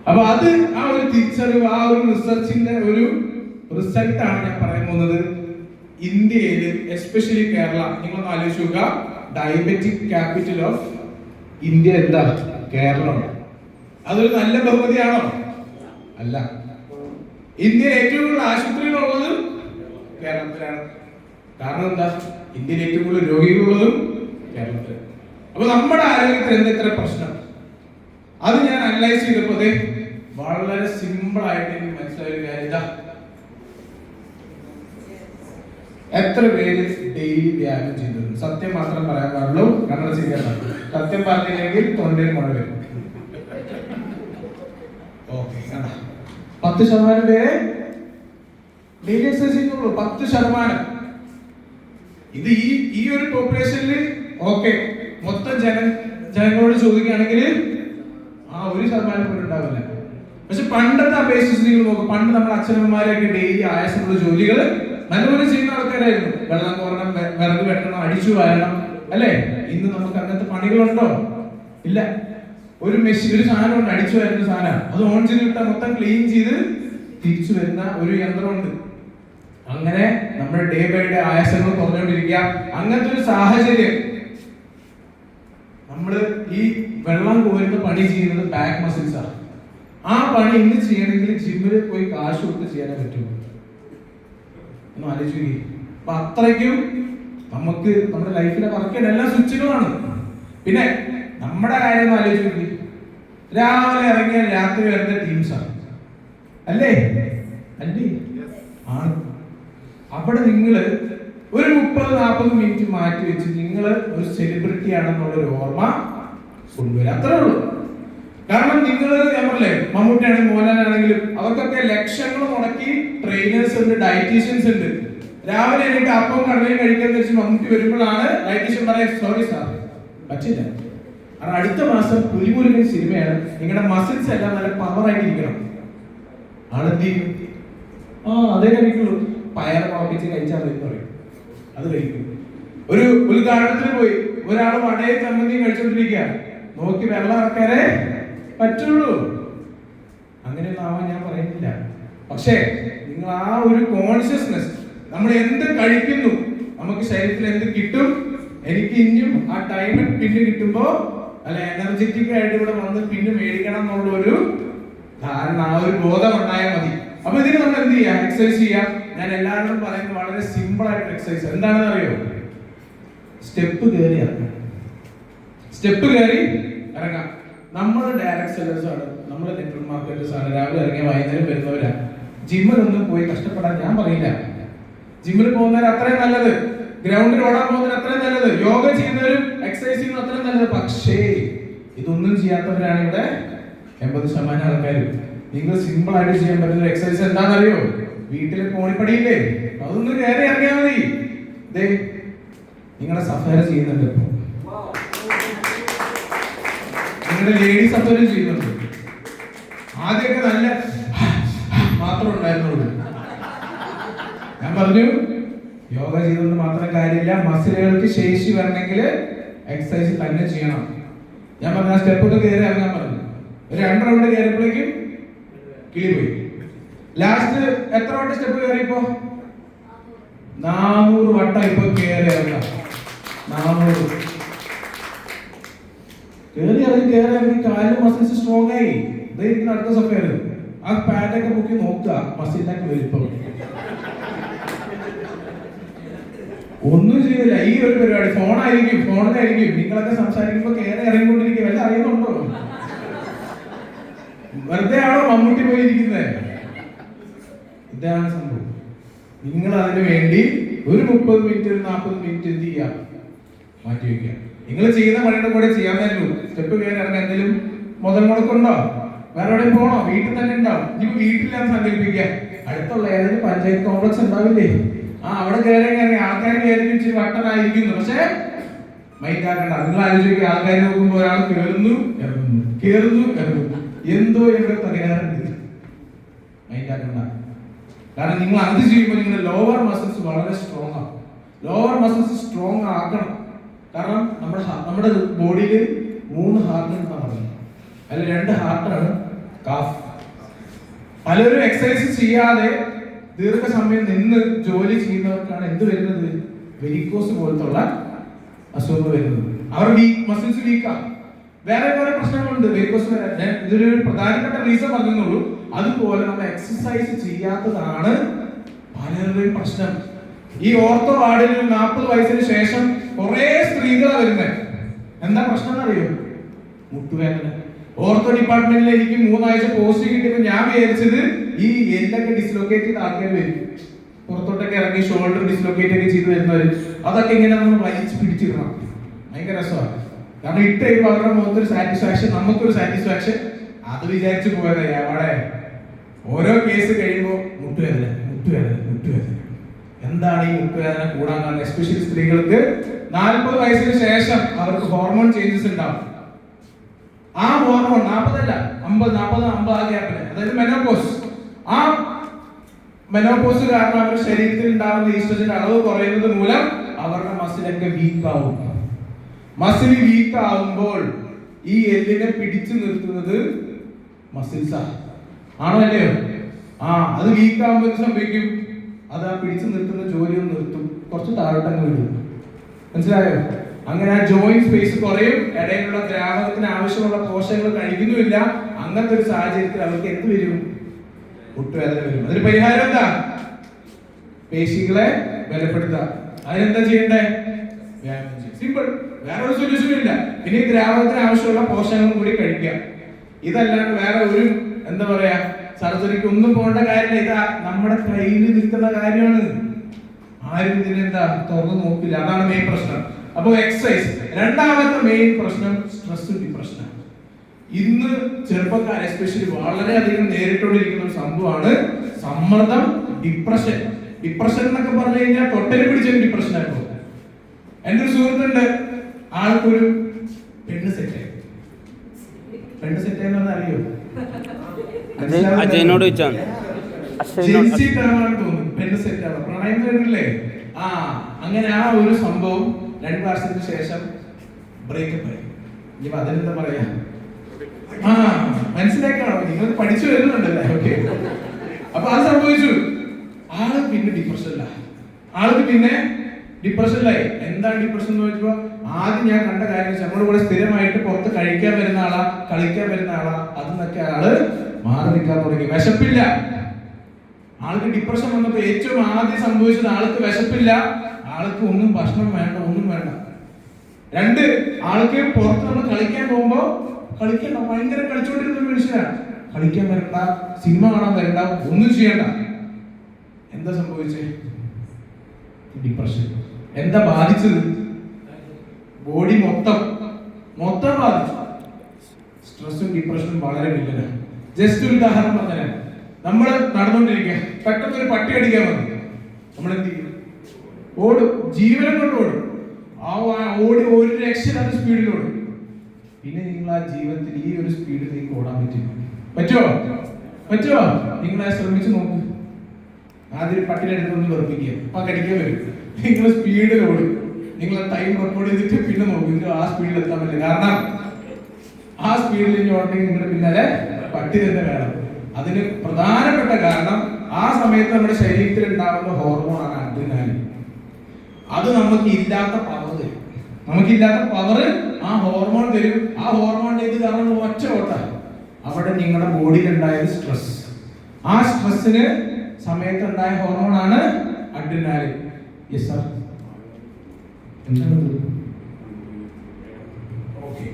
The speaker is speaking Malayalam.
അപ്പൊ അത് ആ ഒരു തിരിച്ചറിവ്, ആ ഒരു റിസർച്ചിന്റെ ഒരു റിസൾട്ടാണ് ഞാൻ പറയാൻ പോകുന്നത്. ഇന്ത്യയിൽ എസ്പെഷ്യലി കേരള, നിങ്ങളൊന്ന് ആലോചിച്ച് നോക്കുക, ഡയബറ്റിക് ക്യാപിറ്റൽ ഓഫ് ഇന്ത്യ എന്താ? കേരളമാണ്. അതൊരു നല്ല ബഹുമതിയാണോ? അല്ല. ഇന്ത്യയിൽ ഏറ്റവും കൂടുതൽ ആശുപത്രികളുള്ളത് കേരളത്തിലാണ്. കാരണം എന്താ? ഇന്ത്യയിൽ ഏറ്റവും കൂടുതൽ രോഗികളുള്ളതും കേരളത്തിൽ. അപ്പൊ നമ്മുടെ ആരോഗ്യത്തിൽ എന്താ ഇത്ര പ്രശ്നം? അത് ഞാൻ അനലൈസ് ചെയ്തപ്പോൾ വളരെ സിമ്പിൾ ആയിട്ട് എനിക്ക് മനസ്സിലായ കാര്യം ഇതാ. എത്ര പേര് ഡെയിലി വ്യായാമം ചെയ്തിട്ടുണ്ട്? സത്യം മാത്രം പറയാൻ പാടുള്ളൂ, കണ്ണട ചെയ്യാൻ. സത്യം പറഞ്ഞില്ലെങ്കിൽ തൊണ്ടയിൽ മഴ വരും. ഓക്കെ, 10% പേര് ഡെയിലി എക്സസൈസ് ചെയ്യുന്നുള്ളൂ. 10%. ഇത് ഈ ഒരു പോപ്പുലേഷനിൽ ഓക്കെ മൊത്തം ജനങ്ങളോട് ചോദിക്കുകയാണെങ്കിൽ ആ 1% പോലും ഉണ്ടാവില്ല. പക്ഷെ പണ്ടത്തെ അപേക്ഷിച്ച് നിങ്ങൾ നോക്കും, പണ്ട് നമ്മുടെ അച്ഛനമ്മമാരെയൊക്കെ ഡെയിലി ആയാസമുള്ള ജോലികൾ നല്ലപോലെ ചെയ്യുന്ന ആൾക്കാരായിരുന്നു. വെള്ളം കോരണം, വിറക് വെട്ടണം, അടിച്ചു വാരണം, അല്ലേ? ഇന്ന് നമുക്ക് അങ്ങനത്തെ പണികളുണ്ടോ? ഇല്ല. ഒരു മെഷീൻ, ഒരു സാധനമുണ്ട്, അടിച്ചു വരുന്ന സാധനം, അത് ഓൺ ചെയ്ത് വിട്ടാൽ മൊത്തം ക്ലീൻ ചെയ്ത് തിരിച്ചു വരുന്ന ഒരു യന്ത്രമുണ്ട്. അങ്ങനെ നമ്മുടെ ഡേ ബൈ ഡേ ആയാസങ്ങൾ കുറഞ്ഞുകൊണ്ടിരിക്കുക. അങ്ങനത്തെ ഒരു സാഹചര്യം നമ്മള് ഈ വെള്ളം കോരുന്ന പണി ചെയ്യുന്നത് ബാക്ക് മസിൽസ് ആണ്. ആ പണി ഇന്ന് ചെയ്യണമെങ്കിൽ ജിമ്മിൽ പോയി കാശ് കൊടുത്ത് ചെയ്യാനേ പറ്റുള്ളൂ. ഒന്ന് ആലോചിക്കുക. അപ്പൊ അത്രയ്ക്കും നമുക്ക് നമ്മുടെ ലൈഫിലെ വർക്ക് എല്ലാം സ്വിച്ചുകളാണ്. പിന്നെ നമ്മുടെ കാര്യം ഒന്ന് ആലോചിക്കുക. രാവിലെ ഇറങ്ങിയാൽ രാത്രി വരുന്ന ടീംസാണ്, അല്ലേ? അല്ലേ? ആണ്. അവിടെ നിങ്ങൾ ഒരു 30-40 മിനിറ്റ് മാറ്റി വെച്ച് നിങ്ങൾ ഒരു സെലിബ്രിറ്റി ആണെന്നുള്ള ഒരു ഓർമ്മ കൊണ്ടുവരും. അത്രേ ഉള്ളൂ. കാരണം നിങ്ങൾ ഞാൻ പറഞ്ഞില്ലേ, മമ്മൂട്ടിയാണെങ്കിലും മോഹൻലാലാണെങ്കിലും അവർക്കൊക്കെ ലക്ഷങ്ങൾ മുടക്കി ട്രെയിനേഴ്സ് ഉണ്ട്, ഡയറ്റീഷ്യൻസ് ഉണ്ട്. രാവിലെ എനിക്ക് അപ്പം കടലയും കഴിക്കാൻ വെച്ച് മമ്മൂട്ടി വരുമ്പോഴാണ് ഡയറ്റീഷ്യൻ പറയാൻ സോറി സാർ പറ്റില്ല. കാരണം അടുത്ത മാസം പുലിമുരുകൻ സിനിമയാണ്, നിങ്ങളുടെ മസിൽസ് എല്ലാം നല്ല പവർ ആയിട്ടിരിക്കണം. ആളെന്ത് ചെയ്യും? അതേ കഴിക്കുള്ളൂ. പയർ മുളപ്പിച്ച് കഴിച്ചാൽ മതി പറയും, അത് കഴിക്കും. ഒരു ഉദ്ഘാടനത്തിന് പോയി ഒരാൾ വടയും ചമ്മന്തിയും കഴിച്ചോണ്ടിരിക്കുക, നോക്കി വെള്ളം ഇറക്കാനേ പറ്റുള്ളൂ. അങ്ങനെയൊന്നും ആവാൻ ഞാൻ പറയുന്നില്ല. പക്ഷേ നിങ്ങൾ ആ ഒരു കോൺഷ്യസ്നെസ്, നമ്മൾ എന്ത് കഴിക്കുന്നു, നമുക്ക് ശരീരത്തിൽ എന്ത് കിട്ടും, എനിക്ക് ഇനിയും ആ ടൈം പിന്നെ കിട്ടുമ്പോ അല്ല എനർജറ്റിക് ആയിട്ട് ഇവിടെ വന്ന് പിന്നെ മേടിക്കണം എന്നുള്ള ഒരു ധാരണ, ആ ഒരു ബോധം ഉണ്ടായാൽ മതി. അപ്പൊ ഇതിന് നമ്മൾ എന്ത് ചെയ്യാം? എക്സസൈസ് ചെയ്യാം. ഞാൻ എല്ലാവരോടും പറയുന്നത് വളരെ സിമ്പിൾ ആയിട്ട് എക്സസൈസ് എന്താണെന്ന് അറിയോ? സ്റ്റെപ്പ് കയറി ഇറങ്ങാം. സ്റ്റെപ്പ് കയറി ഇറങ്ങാം. നമ്മൾ ഡയറക്ട് സെല്ലേഴ്സ് ആണ്, നമ്മൾ നെറ്റ്വർക്ക് മാർക്കറ്റേഴ്സ് ആണ്. രാവിലെ ഇറങ്ങിയ വൈകുന്നേരം വരുന്നവരാ. ജിമ്മിലൊന്നും പോയി കഷ്ടപ്പെടാൻ ഞാൻ പറയില്ല. ജിമ്മിൽ പോകുന്നവർ അത്രയും നല്ലത്, ഗ്രൗണ്ടിൽ ഓടാൻ പോകുന്നവർ അത്രയും നല്ലത്, യോഗ ചെയ്യുന്നവരും എക്സസൈസ് ചെയ്യുന്നവർ അത്രയും നല്ലത്. പക്ഷേ ഇതൊന്നും ചെയ്യാത്തവരാണ് ഇവിടെ 80% ആൾക്കാരും. നിങ്ങൾ സിമ്പിൾ ആയിട്ട് ചെയ്യാൻ പറ്റുന്ന എക്സസൈസ് എന്താണെന്നറിയോ? വീട്ടിലെ കോണിപ്പടിയില്ലേ, അതൊന്ന് കയറി ഇറങ്ങിയാൽ മതി. നിങ്ങളുടെ സഫേര ചെയ്യുന്നുണ്ട്, ഇപ്പൊ നിങ്ങളുടെ ലേഡീസ് സഫേര ചെയ്യുന്നുണ്ട്. ആദ്യമൊക്കെ നല്ല മാത്രം ഉണ്ടായിരുന്നുള്ളൂ. ഞാൻ പറഞ്ഞു യോഗ ചെയ്തുകൊണ്ട് മാത്രം കാര്യമില്ല, മസിലുകൾക്ക് ശേഷി വരണമെങ്കിൽ എക്സസൈസ് തന്നെ ചെയ്യണം. ഞാൻ പറഞ്ഞ സ്റ്റെപ്പ് ഒക്കെ കയറി ഇറങ്ങാൻ പറഞ്ഞു. ഒരു 2 റൗണ്ട് കയറിയപ്പോഴേക്കും കിളി പോയി. ലാസ്റ്റ് എത്ര വട്ടം സ്റ്റെപ്പ് കയറിയപ്പോ? 400 വട്ടം ഇപ്പൊ കയറി ഇറങ്ങാം. 400 കയറി ഇറങ്ങി കാലും മസിൽസ് സ്ട്രോങ് ആയി. ഇതായിരിക്കും അടുത്ത സഫേർ. ആ പാഡൊക്കെ നോക്കി നോക്കുക, മസിലിനൊക്കെ വലിപ്പം. ഒന്നും ചെയ്യില്ല. ഈ ഒരു പരിപാടി ഫോണിലായിരിക്കും നിങ്ങളൊക്കെ സംസാരിക്കുമ്പോ കയറി ഇറങ്ങിക്കൊണ്ടിരിക്കും. വല്ല അറിയുന്നുണ്ടോ? വെറുതെ ആണോ മമ്മൂട്ടി പോയിരിക്കുന്നത്? ഇതാണ് സംഭവം. നിങ്ങൾ അതിനു വേണ്ടി ഒരു 30 മിനിറ്റ് 40 മിനിറ്റ് എന്ത് ചെയ്യാം? മാറ്റി വെക്കുക. നിങ്ങൾ ചെയ്യുന്ന പണിയുടെ കൂടെ ചെയ്യാൻ തരൂ. സ്റ്റെപ്പ് കയറി ഇറങ്ങാൻ എന്തെങ്കിലും മുതൽ മുടക്കുണ്ടോ? വേറെ എവിടെയും പോകണോ? വീട്ടിൽ തന്നെ ഉണ്ടാവും. ഇനി വീട്ടിലാണ് സങ്കല്പിക്കുക, അടുത്തുള്ള ഏതെങ്കിലും പഞ്ചായത്ത് കോംപ്ലക്സ് ഉണ്ടാവില്ലേ, അവിടെ കയറി ആൾക്കാർ കയറി ഇച്ചിരി വട്ടനായിരിക്കുന്നു. പക്ഷെ മൈൻഡ് ആക്കണ്ട. നിങ്ങൾ ആലോചിക്കുക, ആൾക്കാർ നോക്കുമ്പോൾ ഒരാൾ കയറുന്നു ഇറങ്ങുന്നു, എന്തോ ഇവിടെ തകരാറുണ്ട്. മൈൻഡ് ആക്കണ്ട. കാരണം നിങ്ങൾ അത് ചെയ്യുമ്പോൾ നിങ്ങളുടെ ലോവർ മസിൽസ് വളരെ സ്ട്രോങ് ആണ്. ലോവർ മസിൽസ് സ്ട്രോങ് ആക്കണം. കാരണം നമ്മുടെ ബോഡിയിൽ 3 ഹാർട്ട് ഉണ്ടെന്നാണ് പറയുന്നത്. അതിൽ 2 ഹാർട്ടാണ്, കാഫ്. പലരും എക്സസൈസ് ചെയ്യാതെ ദീർഘസമയം നിന്ന് ജോലി ചെയ്യുന്നവർക്കാണ് എന്ത് വരുന്നത്? വെരിക്കോസ് പോലത്തുള്ള അസുഖങ്ങൾ വരുന്നത്. അവർ മസിൽസ് വീക്കാണ്. വേറെ വേറെ പ്രശ്നങ്ങളുണ്ട് വെരിക്കോസ് വരാൻ. ഇതൊരു പ്രധാനപ്പെട്ട റീസൺ പറഞ്ഞുള്ളൂ. അതുപോലെ നമ്മൾ എക്സസൈസ് ചെയ്യാത്തതാണ് പലരുടെയും പ്രശ്നം. ഈ ഓർത്തോ വാർഡിൽ 40 വയസ്സിന് ശേഷം കുറെ സ്ത്രീകളാണ് വരുന്നത്. എന്താ പ്രശ്നം എന്നറിയോ? മുട്ടുവേദന. ഓർത്തോ ഡിപ്പാർട്ട്മെന്റിൽ എനിക്ക് 3 ആഴ്ച പോസ്റ്റ് കിട്ടിയപ്പോൾ ഞാൻ വിചാരിച്ചത് ഈ എല്ലൊക്കെ ഡിസ്ലൊക്കേറ്റ് ചെയ്ത ആൾക്കാർ വരും, പുറത്തോട്ടൊക്കെ ഇറങ്ങി ഷോൾഡർ ഡിസ്ലൊക്കേറ്റ് ഒക്കെ ചെയ്ത് വരുന്നവര്. അതൊക്കെ ഇങ്ങനെ നമ്മൾ വലിച്ച് പിടിച്ചിടണം. ഭയങ്കര രസമാണ്. കാരണം ഇട്ട് കഴിയുമ്പോൾ അവരുടെ മുഖത്തൊരു സാറ്റിസ്ഫാക്ഷൻ, നമുക്കൊരു സാറ്റിസ്ഫാക്ഷൻ. അത് വിചാരിച്ചു പോയതാ. അവിടെ ഓരോ കേസ് കഴിയുമ്പോൾ മുട്ടുവേദന മുട്ടുവേദന മുട്ടുവേദന. എന്താണ് ഈ മുട്ടുവേദന കൂടാൻ കാരണം? എസ്പെഷ്യലി സ്ത്രീകൾക്ക് 40 വയസ്സിന് ശേഷം അവർക്ക് ഹോർമോൺ ചേഞ്ചസ് ഉണ്ടാവും. ആ ഹോർമോൺ 40 അല്ല 50 ആ ഗ്യാപ്പിന്, അതായത് മെനോപോസ്. ആ മെനോപോസ് കാരണം അവരുടെ ശരീരത്തിൽ ഉണ്ടാകുന്ന ഈസ്ട്രജന്റെ അളവ് കുറയുന്നത് മൂലം അവരുടെ മസിലൊക്കെ വീക്ക് ആവും. മസിൽ വീക്ക് ആവുമ്പോൾ ഈ എല്ലിനെ പിടിച്ചു നിർത്തുന്നത് മസിൽസ് ആണോ അല്ലയോ? അത് വീക്ക് ആകുമ്പോൾ എന്ത് സംഭവിക്കും? അത് ആ പിടിച്ചു നിർത്തുന്ന ജോലിയൊന്നും നിർത്തും, കുറച്ച് താഴോട്ടങ്ങ് വിടും. മനസ്സിലായോ? അങ്ങനെ ആ ജോയിന്റ് സ്പേസ് കുറയും, ഇടയിലുള്ള ദ്രാവകത്തിന് ആവശ്യമുള്ള പോഷകങ്ങൾ കഴിക്കുന്നുമില്ല. അങ്ങനത്തെ ഒരു സാഹചര്യത്തിൽ അവർക്ക് എന്ത് വരും? മുട്ടുവേദന വരും. അതിന് പരിഹാരം എന്താ? പേശികളെ ബലപ്പെടുത്തുക. അതിനെന്താ ചെയ്യണ്ടേ? വ്യായാമം ചെയ്യും. സിമ്പിൾ. വേറെ ഒരു സൊല്യൂഷനും ഇല്ല. പിന്നെ ഈ ദ്രാവകത്തിന് ആവശ്യമുള്ള പോഷകങ്ങൾ കൂടി കഴിക്കാം. ഇതല്ലാണ്ട് വേറെ ഒരു എന്താ പറയാ സർജറിക്ക് ഒന്നും പോകേണ്ട കാര്യമില്ല. ഇതാ നമ്മുടെ കയ്യിൽ നിൽക്കുന്ന കാര്യമാണ്. ആരും ഇതിനെന്താ തുറന്നു നോക്കില്ല. അതാണ് മെയിൻ പ്രശ്നം. അപ്പൊ എക്സസൈസ്. രണ്ടാമത്തെ മെയിൻ പ്രശ്നം സ്ട്രെസ്, ഡിപ്രഷൻ. ഇന്ന് ചെറുപ്പക്കാർ എസ്പെഷ്യലി വളരെയധികം നേരിട്ടുകൊണ്ടിരിക്കുന്ന ഒരു സംഭവമാണ് സമ്മർദ്ദം, ഡിപ്രഷൻ. ഡിപ്രഷൻ എന്നൊക്കെ പറഞ്ഞു കഴിഞ്ഞാൽ തൊട്ടല് പിടിച്ചൊരു ഡിപ്രഷൻ ആയിരുന്നു. എൻ്റെ ഒരു സുഹൃത്തുണ്ട്, ആൾക്കൊരു പെണ്ണ് സെറ്റായി. പെണ്ണ് സെറ്റായെന്ന് പറഞ്ഞാൽ അറിയോ? അജയനോട് ചോദിച്ചാൽ പെണ്ണ് സെറ്റാണ്, പ്രണയം വരുന്നില്ലേ? അങ്ങനെ ആ ഒരു സംഭവം 2 വർഷത്തിന് ശേഷം ബ്രേക്കപ്പ് ആയി. ഇനി അതിനെന്താ പറയാ? മനസ്സിലാക്കാണോ? നിങ്ങൾ പഠിച്ചു വരുന്നുണ്ടല്ലേ? ഓക്കെ. അപ്പൊ അത് സംഭവിച്ചു. ആള് പിന്നെ ഡിപ്രഷനിലായി. എന്താണ് ഡിപ്രഷൻ എന്ന് ചോദിച്ചപ്പോ ആദ്യം ഞാൻ കണ്ട കാര്യം വെച്ചാൽ നമ്മുടെ കൂടെ സ്ഥിരമായിട്ട് പുറത്ത് കഴിക്കാൻ വരുന്ന ആളാ, കളിക്കാൻ വരുന്ന ആളാ, അതിന്നൊക്കെ ആള് മാറി നിൽക്കാൻ തുടങ്ങി. വിശപ്പില്ല. ആൾക്ക് ഡിപ്രഷൻ വന്നപ്പോ ഏറ്റവും ആദ്യം സംഭവിച്ചത് ആൾക്ക് വിശപ്പില്ല, ആൾക്ക് ഒന്നും ഭക്ഷണം വേണ്ട, ഒന്നും വേണ്ട. 2, ആൾക്ക് പുറത്ത് നമ്മൾ കളിക്കാൻ പോകുമ്പോ കളിക്കണ്ട, ഭയങ്കര കളിച്ചോണ്ടിരുന്ന മനുഷ്യനാണ്. കളിക്കാൻ വരണ്ട, സിനിമ കാണാൻ വരണ്ട, ഒന്നും ചെയ്യണ്ട. എന്താ സംഭവിച്ചേ? ഡിപ്രഷൻ. എന്താ ബാധിച്ചത്? ബോഡി മൊത്തം ബാധിച്ചു. സ്ട്രെസ്സും ഡിപ്രഷനും വളരെ വില്ലനാണ്. ജസ്റ്റ് ഒരു ഉദാഹരണം പറഞ്ഞാൽ, നമ്മൾ നടന്നുകൊണ്ടിരിക്കുക, പെട്ടെന്ന് ഒരു പട്ടി അടിക്കാൻ വന്നു, നമ്മൾ എന്ത് ചെയ്യും? ഓടും, ജീവനം കൊണ്ട് ഓടും. ഓടി ഒരു രക്ഷയില്ലാത്ത സ്പീഡിൽ ഓടും. പിന്നെ നിങ്ങൾ ആ ജീവിതത്തിൽ ഈ ഒരു സ്പീഡിൽ നിങ്ങൾക്ക് ഓടാൻ പറ്റുമോ? നിങ്ങൾ ശ്രമിച്ചു നോക്കൂ. ആദ്യം പട്ടിനെടുത്തൊന്ന് വെറുപ്പിക്കുക, അപ്പൊ കടിക്കാൻ വരും. നിങ്ങൾ സ്പീഡിൽ ഓടും, നിങ്ങൾ ടൈം റെക്കോർഡ് ചെയ്തിട്ട് പിന്നെ നോക്കും, നിങ്ങൾക്ക് ആ സ്പീഡിൽ എത്താൻ പറ്റില്ല. കാരണം ആ സ്പീഡിൽ ഇനി ഓടണമെങ്കിൽ നിങ്ങളുടെ പിന്നാലെ പട്ടി തന്നെ വേണം. അതിന് പ്രധാനപ്പെട്ട കാരണം ആ സമയത്ത് നമ്മുടെ ശരീരത്തിൽ ഉണ്ടാകുന്ന ഹോർമോണാണ് അഡ്രിനാലിൻ. അത് നമുക്ക് ഇല്ലാത്ത പവർ തരും. ആ ഹോർമോൺ തരും. ആ ഹോർമോണിന്റെ ഇത് കാരണം ഒറ്റ ഓട്ട. അവിടെ നിങ്ങളുടെ ബോഡിയിൽ ഉണ്ടായത് സ്ട്രെസ്. ആ സ്ട്രെസ്സിന് സമയത്തുണ്ടായ ഹോർമോണാണ് അഡ്രിനാലിൻ. Yes sir. എന്താണ്? ഓക്കെ.